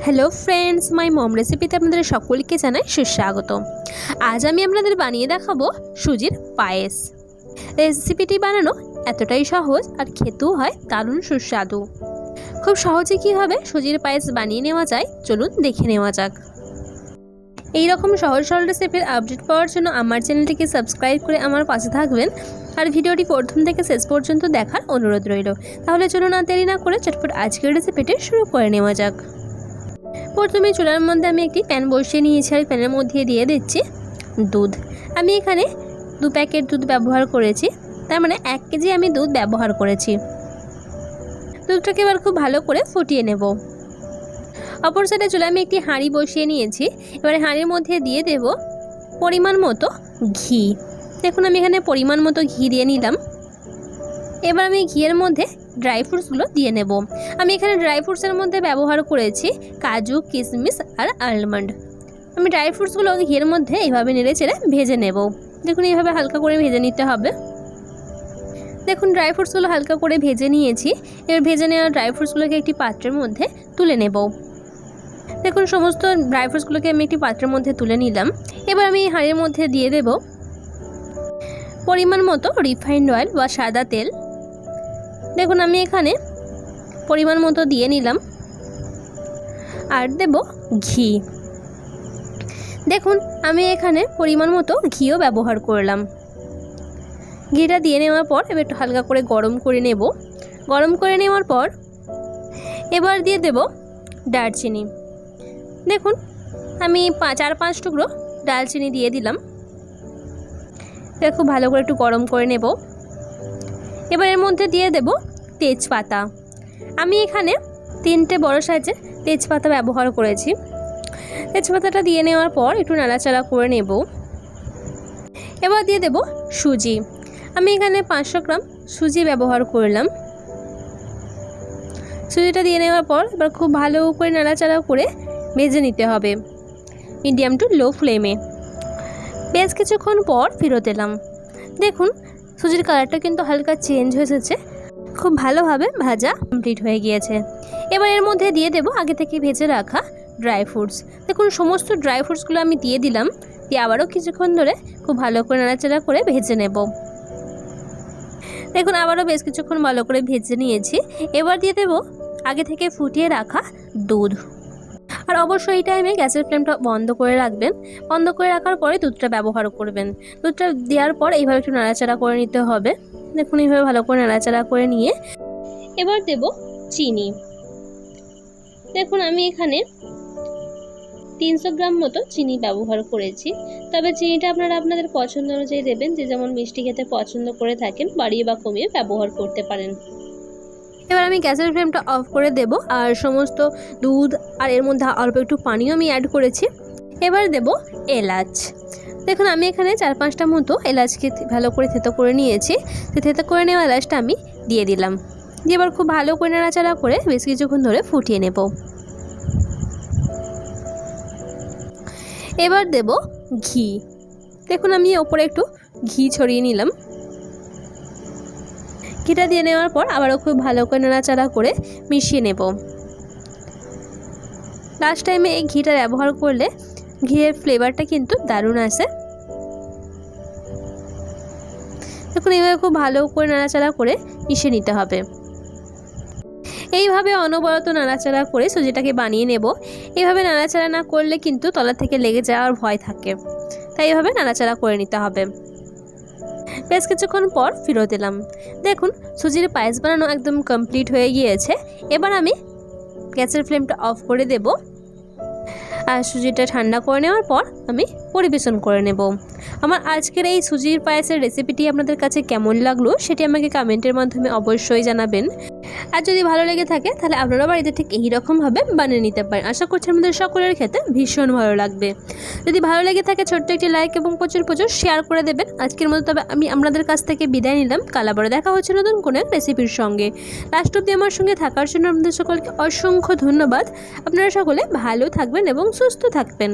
Hello friends my मम रेसिपिते आपनादेर सकलके जानाई सुस्वागत। आज आमी आपनादेर बानिये देखाबो सुजिर पायेस। रेसिपिटी बानानो एतटाई सहज और खेतेও হয় दारुण सुस्वादु। खूब सहजे किभाबे सुजिर पायेस बानिये नेওয়া যায় चलुन देखे नेওয়া যাক। এই রকম সহজ সরল রেসিপির আপডেট পাওয়ার জন্য আমার চ্যানেলটিকে সাবস্ক্রাইব করে আমার পাশে থাকবেন আর ভিডিওটি প্রথম থেকে শেষ পর্যন্ত দেখার অনুরোধ রইল। তাহলে চলুন না দেরি না করে চটপট আজকের রেসিপিটি শুরু করে নেওয়া যাক। প্রথমে চুলার মধ্যে আমি একটি প্যান বসিয়ে নিয়েছি আর প্যানের মধ্যে দিয়ে দিচ্ছি দুধ। আমি এখানে 2 প্যাকেট দুধ ব্যবহার করেছি, তার মানে 1 কেজি আমি দুধ ব্যবহার করেছি। দুধটাকে এবার খুব ভালো করে ফুটিয়ে নেব। অপর সাইডে চুলায় আমি একটি হাঁড়ি বসিয়ে নিয়েছি। এবারে হাঁড়ির মধ্যে দিয়ে দেব পরিমাণ মতো ঘি। দেখুন আমি এখানে পরিমাণ মতো ঘি দিয়ে নিলাম। এবার আমি ঘিয়ের মধ্যে ড্রাই ফ্রুটসগুলো দিয়ে নেব। আমি এখানে ড্রাই ফ্রুটসের মধ্যে ব্যবহার করেছি কাজু, কিশমিশ আর আলমন্ড। আমি ড্রাই ফ্রুটসগুলো ঘিয়ের মধ্যে এইভাবে নেড়ে চেড়ে ভেজে নেব। দেখুন এইভাবে হালকা করে ভেজে নিতে হবে। দেখুন ড্রাই ফ্রুটসগুলো হালকা করে ভেজে নিয়েছি। এবার ভেজে নেওয়া ড্রাই ফ্রুটসগুলোকে একটি পাত্রের মধ্যে তুলে নেব। দেখুন সমস্ত ড্রাই ফ্রুটসগুলোকে আমি একটি পাত্রের মধ্যে তুলে নিলাম। এবার আমি হাঁড়ির মধ্যে দিয়ে দেব পরিমাণ মতো রিফাইন্ড অয়েল বা সাদা তেল। দেখুন আমি এখানে পরিমাণ মতো দিয়ে নিলাম আর দেব ঘি। দেখুন আমি এখানে পরিমাণ মতো ঘিও ব্যবহার করলাম। ঘিটা দিয়ে নেওয়ার পর এবার একটু হালকা করে গরম করে নেব। গরম করে নেওয়ার পর এবার দিয়ে দেব দারচিনি। দেখুন আমি 4-5 টুকরো দারচিনি দিয়ে দিলাম। খুব ভালো করে একটু গরম করে নেব। এবার এর মধ্যে দিয়ে দেব তেজপাতা। আমি এখানে 3টে বড় সাইজের তেজপাতা ব্যবহার করেছি। তেজপাতাটা দিয়ে নেওয়ার পর একটু নাড়াচাড়া করে নেব। এবার দিয়ে দেব সুজি। আমি এখানে 500 গ্রাম সুজি ব্যবহার করলাম। সুজিটা দিয়ে নেওয়ার পর এবার খুব ভালো করে নাড়াচাড়া করে ভেজে নিতে হবে মিডিয়াম টু লো ফ্লেমে। বেশ কিছুক্ষণ পর ফেরত এলাম। দেখুন সুজির কালারটা কিন্তু হালকা চেঞ্জ হয়ে এসেছে। খুব ভালোভাবে ভাজা কমপ্লিট হয়ে গিয়েছে। এবার এর মধ্যে দিয়ে দেব আগে থেকে ভেজে রাখা ড্রাই ফ্রুটস। দেখুন সমস্ত ড্রাই ফ্রুটসগুলো আমি দিয়ে দিলাম। দিয়ে আবারও কিছুক্ষণ ধরে খুব ভালো করে নাড়াচাড়া করে ভেজে নেব। দেখুন আবারও বেশ কিছুক্ষণ ভালো করে ভেজে নিয়েছি। এবার দিয়ে দেব আগে থেকে ফুটিয়ে রাখা দুধ। আর অবশ্যই এই টাইমে গ্যাসের ফ্লেমটা বন্ধ করে রাখবেন। বন্ধ করে রাখার পরে দুধটা ব্যবহার করবেন। দুধটা দেওয়ার পর এইভাবে একটু নাড়াচাড়া করে নিতে হবে। দেখুন এইভাবে ভালো করে নাড়াচাড়া করে নিয়ে এবার দেব চিনি। দেখুন আমি এখানে 300 গ্রাম মতো চিনি ব্যবহার করেছি। তবে চিনিটা আপনারা আপনাদের পছন্দ অনুযায়ী দেবেন। যে যেমন মিষ্টি খেতে পছন্দ করে থাকেন বাড়িয়ে বা কমিয়ে ব্যবহার করতে পারেন। এবার আমি গ্যাসের ফ্লেমটা অফ করে দেব আর সমস্ত দুধ আর এর মধ্যে অল্প একটু পানিও আমি অ্যাড করেছি। এবার দেব এলাচ। দেখুন আমি এখানে 4-5টা মতো এলাচকে ভালো করে থেতো করে নিয়েছি। থেতো করে নেওয়া এলাচটা আমি দিয়ে দিলাম। দিয়ে এবার খুব ভালো করে নাড়াচাড়া করে বেশ কিছুক্ষণ ধরে ফুটিয়ে নেব। এবার দেব ঘি। দেখুন আমি ওপরে একটু ঘি ছড়িয়ে নিলাম। ঘিটা দিয়ে নেওয়ার পর আবারও খুব ভালো করে নাড়াচাড়া করে মিশিয়ে নেব। লাস্ট টাইমে এই ঘিটা ব্যবহার করলে ঘিয়ের ফ্লেভারটা কিন্তু দারুণ আসে। দেখুন এইভাবে খুব ভালো করে নাড়াচাড়া করে মিশিয়ে নিতে হবে। এইভাবে অনবরত নাড়াচাড়া করে সুজিটাকে বানিয়ে নেব। এইভাবে নাড়াচাড়া না করলে কিন্তু তলা থেকে লেগে যাওয়ার ভয় থাকে, তাই এইভাবে নাড়াচাড়া করে নিতে হবে। বেশ কিছুক্ষণ পর ফেরত এলাম। দেখুন সুজির পায়েস বানানো একদম কমপ্লিট হয়ে গিয়েছে। এবার আমি গ্যাসের ফ্লেমটা অফ করে দেব আর সুজিটা ঠান্ডা করে নেওয়ার পর আমি পরিবেশন করে নেব। আমার আজকের এই সুজির পায়েসের রেসিপিটি আপনাদের কাছে কেমন লাগলো সেটি আমাকে কমেন্টের মাধ্যমে অবশ্যই জানাবেন। আর যদি ভালো লেগে থাকে তাহলে আপনারা বাড়িতে ঠিক এইরকমভাবে বানিয়ে নিতে পারেন। আশা করছি আমাদের সকলের খেতে ভীষণ ভালো লাগবে। যদি ভালো লেগে থাকে ছোট্ট একটি লাইক এবং প্রচুর শেয়ার করে দেবেন। আজকের মতো তবে আমি আপনাদের কাছ থেকে বিদায় নিলাম। কাল আবার দেখা হচ্ছে নতুন কোনো রেসিপির সঙ্গে। লাস্ট অবধি আমার সঙ্গে থাকার জন্য আপনাদের সকলকে অসংখ্য ধন্যবাদ। আপনারা সকলে ভালো থাকবেন এবং সুস্থ থাকবেন।